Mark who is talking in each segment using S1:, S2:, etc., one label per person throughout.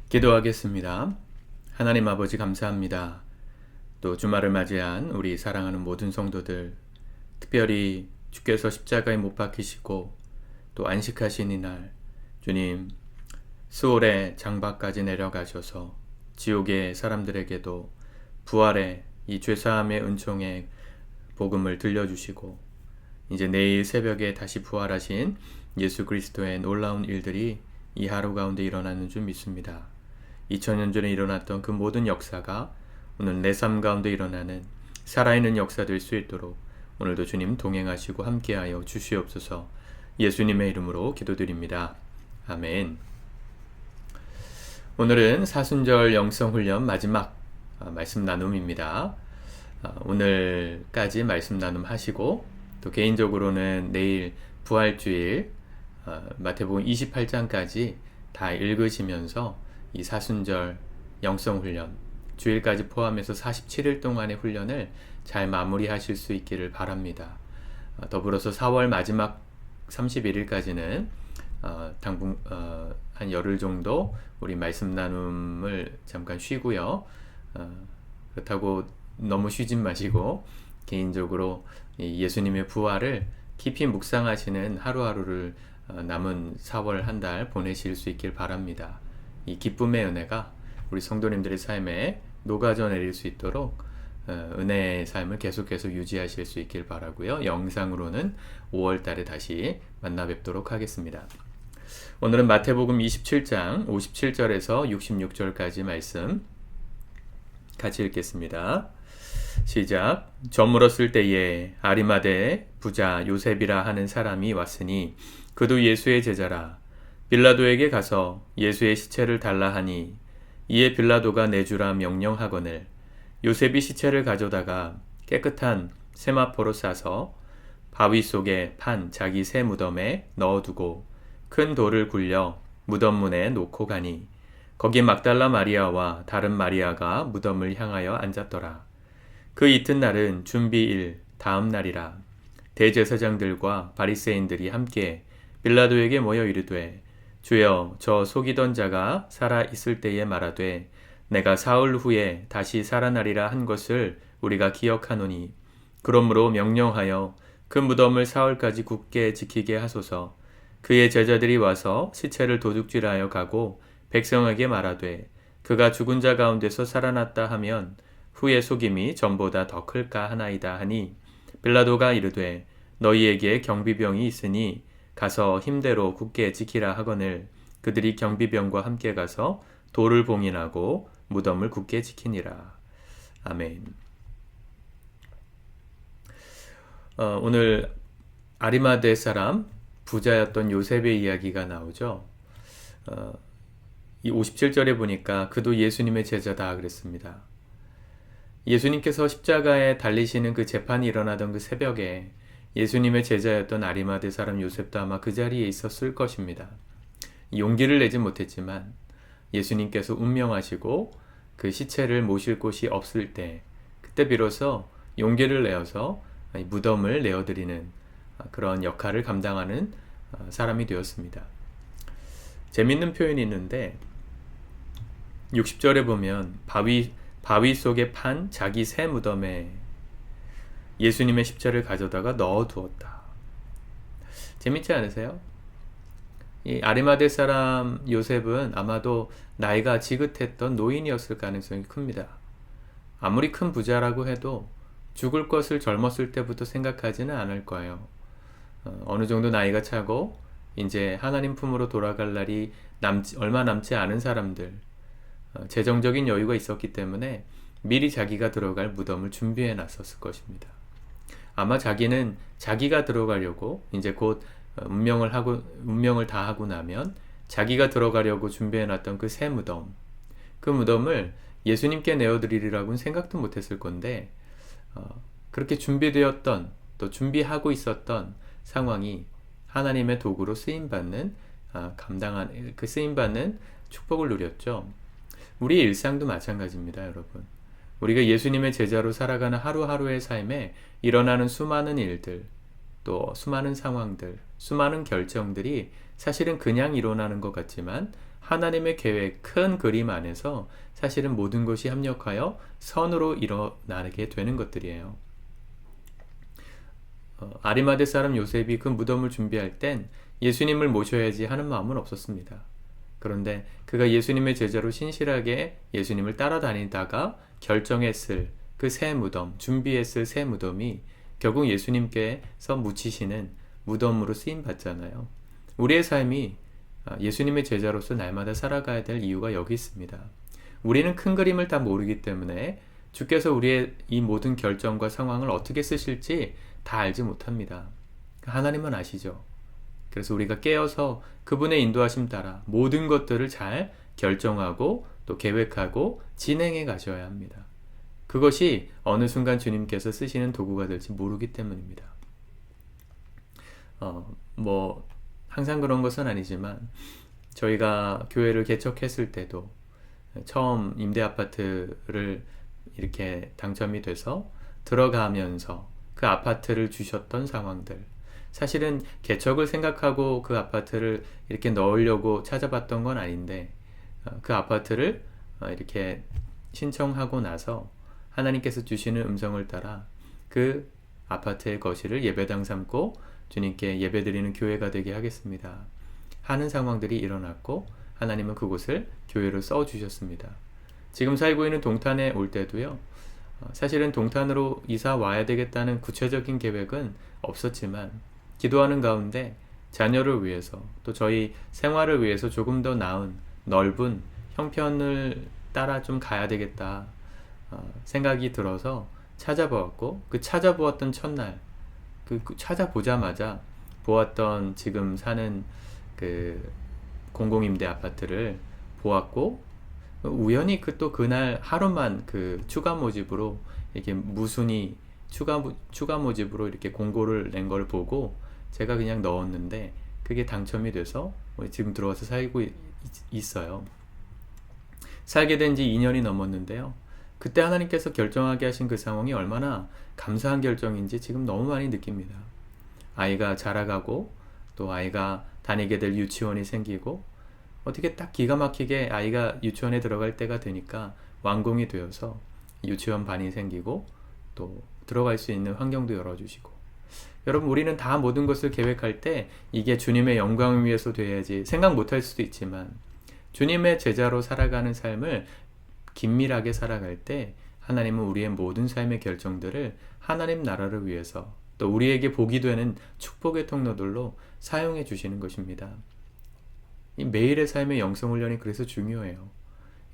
S1: 기도하겠습니다. 하나님 아버지 감사합니다. 또 주말을 맞이한 우리 사랑하는 모든 성도들, 특별히 주께서 십자가에 못 박히시고 또 안식하신 이날, 주님 수월의 장막까지 내려가셔서 지옥의 사람들에게도 부활의 이 죄사함의 은총의 복음을 들려주시고 이제 내일 새벽에 다시 부활하신 예수 그리스도의 놀라운 일들이 이 하루 가운데 일어나는 줄 믿습니다. 2000년 전에 일어났던 그 모든 역사가 오늘 내 삶 가운데 일어나는 살아있는 역사 될 수 있도록 오늘도 주님 동행하시고 함께하여 주시옵소서. 예수님의 이름으로 기도드립니다. 아멘. 오늘은 사순절 영성훈련 마지막 말씀 나눔입니다. 오늘까지 말씀 나눔 하시고 또 개인적으로는 내일 부활주일 마태복음 28장까지 다 읽으시면서 이 사순절 영성훈련 주일까지 포함해서 47일 동안의 훈련을 잘 마무리하실 수 있기를 바랍니다. 더불어서 4월 마지막 31일까지는 당분 한 열흘 정도 우리 말씀 나눔을 잠깐 쉬고요. 그렇다고 너무 쉬진 마시고 개인적으로 예수님의 부활을 깊이 묵상하시는 하루하루를 남은 4월 한 달 보내실 수 있길 바랍니다. 이 기쁨의 은혜가 우리 성도님들의 삶에 녹아져 내릴 수 있도록 은혜의 삶을 계속해서 유지하실 수 있길 바라고요. 영상으로는 5월 달에 다시 만나 뵙도록 하겠습니다. 오늘은 마태복음 27장 57절에서 66절까지 말씀 같이 읽겠습니다. 시작. 저물었을 때에 아리마대 부자 요셉이라 하는 사람이 왔으니 그도 예수의 제자라. 빌라도에게 가서 예수의 시체를 달라 하니 이에 빌라도가 내주라 명령하거늘 요셉이 시체를 가져다가 깨끗한 세마포로 싸서 바위 속에 판 자기 새 무덤에 넣어두고 큰 돌을 굴려 무덤 문에 놓고 가니 거기 막달라 마리아와 다른 마리아가 무덤을 향하여 앉았더라. 그 이튿날은 준비일 다음 날이라. 대제사장들과 바리새인들이 함께 빌라도에게 모여 이르되 주여 저 속이던 자가 살아 있을 때에 말하되 내가 사흘 후에 다시 살아나리라 한 것을 우리가 기억하노니 그러므로 명령하여 그 무덤을 사흘까지 굳게 지키게 하소서. 그의 제자들이 와서 시체를 도둑질하여 가고 백성에게 말하되 그가 죽은 자 가운데서 살아났다 하면 후의 속임이 전보다 더 클까 하나이다 하니 빌라도가 이르되 너희에게 경비병이 있으니 가서 힘대로 굳게 지키라 하거늘 그들이 경비병과 함께 가서 돌을 봉인하고 무덤을 굳게 지키니라. 아멘. 오늘 아리마대 사람 부자였던 요셉의 이야기가 나오죠. 이 57절에 보니까 그도 예수님의 제자다 그랬습니다. 예수님께서 십자가에 달리시는 그 재판이 일어나던 그 새벽에 예수님의 제자였던 아리마대 사람 요셉도 아마 그 자리에 있었을 것입니다. 용기를 내지 못했지만 예수님께서 운명하시고 그 시체를 모실 곳이 없을 때 그때 비로소 용기를 내어서 무덤을 내어드리는 그런 역할을 감당하는 사람이 되었습니다. 재밌는 표현이 있는데 60절에 보면 바위 속에 판 자기 새 무덤에 예수님의 십자를 가져다가 넣어두었다. 재밌지 않으세요? 이 아리마대 사람 요셉은 아마도 나이가 지긋했던 노인이었을 가능성이 큽니다. 아무리 큰 부자라고 해도 죽을 것을 젊었을 때부터 생각하지는 않을 거예요. 어느 정도 나이가 차고 이제 하나님 품으로 돌아갈 날이 얼마 남지 않은 사람들, 재정적인 여유가 있었기 때문에 미리 자기가 들어갈 무덤을 준비해 놨었을 것입니다. 아마 자기는 자기가 들어가려고 이제 곧 운명을 다 하고 나면 자기가 들어가려고 준비해 놨던 그 새 무덤, 그 무덤을 예수님께 내어드리리라고는 생각도 못했을 건데 그렇게 준비되었던 또 준비하고 있었던 상황이 하나님의 도구로 쓰임받는 감당한 그 쓰임받는 축복을 누렸죠. 우리의 일상도 마찬가지입니다, 여러분. 우리가 예수님의 제자로 살아가는 하루하루의 삶에 일어나는 수많은 일들, 또 수많은 상황들, 수많은 결정들이 사실은 그냥 일어나는 것 같지만 하나님의 계획, 큰 그림 안에서 사실은 모든 것이 합력하여 선으로 일어나게 되는 것들이에요. 아리마대 사람 요셉이 그 무덤을 준비할 땐 예수님을 모셔야지 하는 마음은 없었습니다. 그런데 그가 예수님의 제자로 신실하게 예수님을 따라다니다가 결정했을 그 새 무덤, 준비했을 새 무덤이 결국 예수님께서 묻히시는 무덤으로 쓰임 받잖아요. 우리의 삶이 예수님의 제자로서 날마다 살아가야 될 이유가 여기 있습니다. 우리는 큰 그림을 다 모르기 때문에 주께서 우리의 이 모든 결정과 상황을 어떻게 쓰실지 다 알지 못합니다. 하나님은 아시죠. 그래서 우리가 깨어서 그분의 인도하심 따라 모든 것들을 잘 결정하고 또 계획하고 진행해 가셔야 합니다. 그것이 어느 순간 주님께서 쓰시는 도구가 될지 모르기 때문입니다. 항상 그런 것은 아니지만 저희가 교회를 개척했을 때도 처음 임대 아파트를 이렇게 당첨이 돼서 들어가면서 그 아파트를 주셨던 상황들, 사실은 개척을 생각하고 그 아파트를 이렇게 넣으려고 찾아봤던 건 아닌데 그 아파트를 이렇게 신청하고 나서 하나님께서 주시는 음성을 따라 그 아파트의 거실을 예배당 삼고 주님께 예배드리는 교회가 되게 하겠습니다 하는 상황들이 일어났고, 하나님은 그곳을 교회로 써주셨습니다. 지금 살고 있는 동탄에 올 때도요, 사실은 동탄으로 이사 와야 되겠다는 구체적인 계획은 없었지만 기도하는 가운데 자녀를 위해서 또 저희 생활을 위해서 조금 더 나은 넓은 형편을 따라 좀 가야 되겠다 생각이 들어서 찾아보았고, 그 찾아보았던 첫날 그 찾아보자마자 보았던 지금 사는 그 공공임대 아파트를 보았고, 우연히 또 그날 하루만 그 추가 모집으로 이렇게 무순히 추가 모집으로 이렇게 공고를 낸 걸 보고 제가 그냥 넣었는데 그게 당첨이 돼서 지금 들어와서 살고 있어요. 살게 된 지 2년이 넘었는데요. 그때 하나님께서 결정하게 하신 그 상황이 얼마나 감사한 결정인지 지금 너무 많이 느낍니다. 아이가 자라가고 또 아이가 다니게 될 유치원이 생기고, 어떻게 딱 기가 막히게 아이가 유치원에 들어갈 때가 되니까 완공이 되어서 유치원 반이 생기고 또 들어갈 수 있는 환경도 열어주시고, 여러분, 우리는 다 모든 것을 계획할 때 이게 주님의 영광을 위해서 돼야지 생각 못할 수도 있지만, 주님의 제자로 살아가는 삶을 긴밀하게 살아갈 때 하나님은 우리의 모든 삶의 결정들을 하나님 나라를 위해서 또 우리에게 복이 되는 축복의 통로들로 사용해 주시는 것입니다. 이 매일의 삶의 영성훈련이 그래서 중요해요.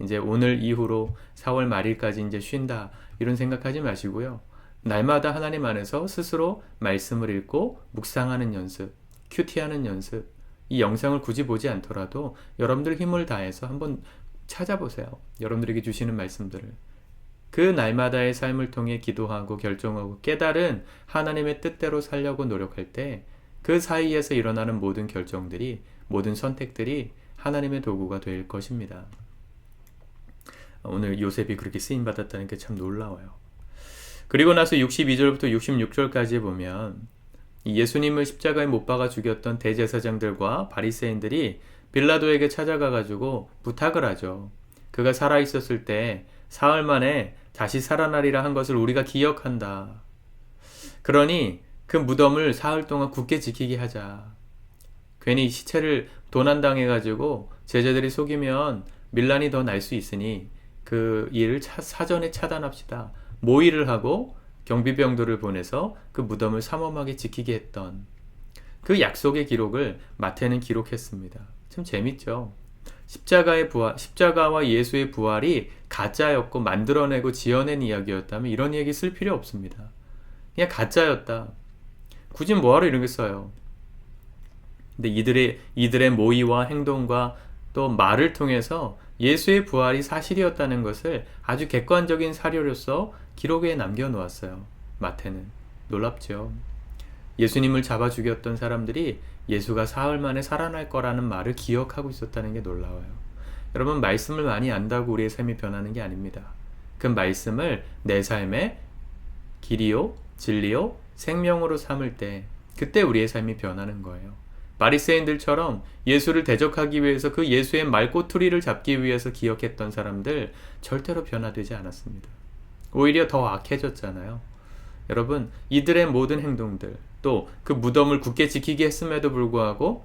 S1: 이제 오늘 이후로 4월 말일까지 이제 쉰다 이런 생각하지 마시고요. 날마다 하나님 안에서 스스로 말씀을 읽고 묵상하는 연습, 큐티하는 연습, 이 영상을 굳이 보지 않더라도 여러분들 힘을 다해서 한번 찾아보세요. 여러분들에게 주시는 말씀들을. 그 날마다의 삶을 통해 기도하고 결정하고 깨달은 하나님의 뜻대로 살려고 노력할 때 그 사이에서 일어나는 모든 결정들이, 모든 선택들이 하나님의 도구가 될 것입니다. 오늘 요셉이 그렇게 쓰임받았다는 게 참 놀라워요. 그리고 나서 62절부터 66절까지 보면 예수님을 십자가에 못 박아 죽였던 대제사장들과 바리새인들이 빌라도에게 찾아가가지고 부탁을 하죠. 그가 살아있었을 때 사흘 만에 다시 살아나리라 한 것을 우리가 기억한다. 그러니 그 무덤을 사흘 동안 굳게 지키게 하자. 괜히 시체를 도난당해가지고 제자들이 속이면 밀란이 더 날 수 있으니 그 일을 사전에 차단합시다. 모의를 하고 경비병들을 보내서 그 무덤을 삼엄하게 지키게 했던 그 약속의 기록을 마태는 기록했습니다. 참 재밌죠. 십자가와 예수의 부활이 가짜였고 만들어내고 지어낸 이야기였다면 이런 얘기 쓸 필요 없습니다. 그냥 가짜였다. 굳이 뭐하러 이런 게 써요. 근데 이들의 모의와 행동과 또 말을 통해서 예수의 부활이 사실이었다는 것을 아주 객관적인 사료로서 기록에 남겨놓았어요. 마태는. 놀랍죠. 예수님을 잡아 죽였던 사람들이 예수가 사흘 만에 살아날 거라는 말을 기억하고 있었다는 게 놀라워요. 여러분, 말씀을 많이 안다고 우리의 삶이 변하는 게 아닙니다. 그 말씀을 내 삶의 길이요, 진리요, 생명으로 삼을 때 그때 우리의 삶이 변하는 거예요. 바리새인들처럼 예수를 대적하기 위해서 그 예수의 말꼬투리를 잡기 위해서 기억했던 사람들 절대로 변화되지 않았습니다. 오히려 더 악해졌잖아요. 여러분, 이들의 모든 행동들, 또 그 무덤을 굳게 지키게 했음에도 불구하고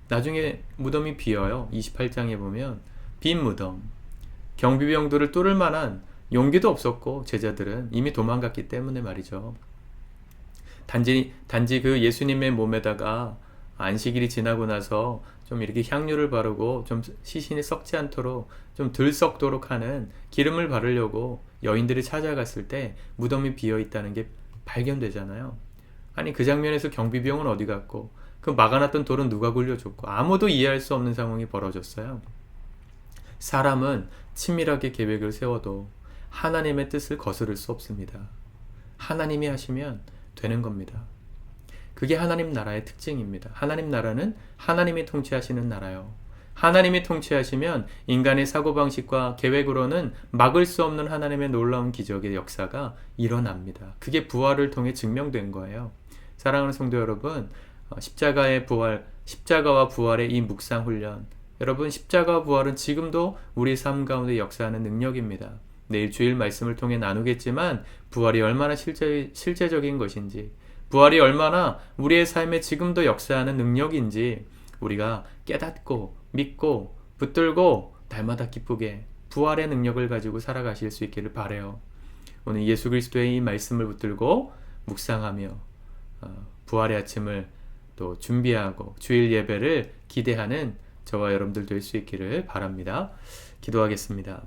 S1: 나중에 무덤이 비어요. 28장에 보면 빈 무덤, 경비병들을 뚫을 만한 용기도 없었고 제자들은 이미 도망갔기 때문에 말이죠. 단지 그 예수님의 몸에다가 안식일이 지나고 나서 좀 이렇게 향유를 바르고 좀 시신이 썩지 않도록 좀 덜 썩도록 하는 기름을 바르려고 여인들이 찾아갔을 때 무덤이 비어 있다는 게 발견되잖아요. 아니, 그 장면에서 경비병은 어디 갔고 그 막아놨던 돌은 누가 굴려줬고 아무도 이해할 수 없는 상황이 벌어졌어요. 사람은 치밀하게 계획을 세워도 하나님의 뜻을 거스를 수 없습니다. 하나님이 하시면 되는 겁니다. 그게 하나님 나라의 특징입니다. 하나님 나라는 하나님이 통치하시는 나라요. 하나님이 통치하시면 인간의 사고방식과 계획으로는 막을 수 없는 하나님의 놀라운 기적의 역사가 일어납니다. 그게 부활을 통해 증명된 거예요. 사랑하는 성도 여러분, 십자가와 부활의 이 묵상 훈련, 여러분, 십자가와 부활은 지금도 우리 삶 가운데 역사하는 능력입니다. 내일 주일 말씀을 통해 나누겠지만 부활이 얼마나 실제적인 것인지, 부활이 얼마나 우리의 삶에 지금도 역사하는 능력인지 우리가 깨닫고 믿고 붙들고 날마다 기쁘게 부활의 능력을 가지고 살아가실 수 있기를 바라요. 오늘 예수 그리스도의 이 말씀을 붙들고 묵상하며 부활의 아침을 또 준비하고 주일 예배를 기대하는 저와 여러분들 될 수 있기를 바랍니다. 기도하겠습니다.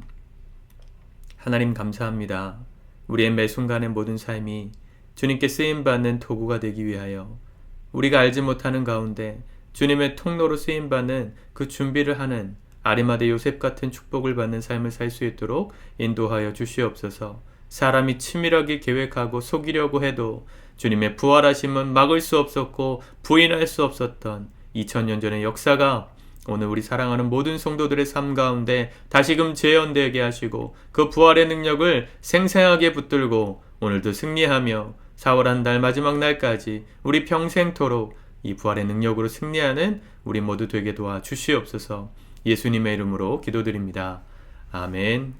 S1: 하나님, 감사합니다. 우리의 매 순간의 모든 삶이 주님께 쓰임받는 도구가 되기 위하여 우리가 알지 못하는 가운데 주님의 통로로 쓰임받는 그 준비를 하는 아리마대 요셉 같은 축복을 받는 삶을 살 수 있도록 인도하여 주시옵소서. 사람이 치밀하게 계획하고 속이려고 해도 주님의 부활하심은 막을 수 없었고 부인할 수 없었던 2000년 전의 역사가 오늘 우리 사랑하는 모든 성도들의 삶 가운데 다시금 재현되게 하시고 그 부활의 능력을 생생하게 붙들고 오늘도 승리하며 4월 한 달 마지막 날까지 우리 평생토록 이 부활의 능력으로 승리하는 우리 모두 되게 도와 주시옵소서. 예수님의 이름으로 기도드립니다. 아멘.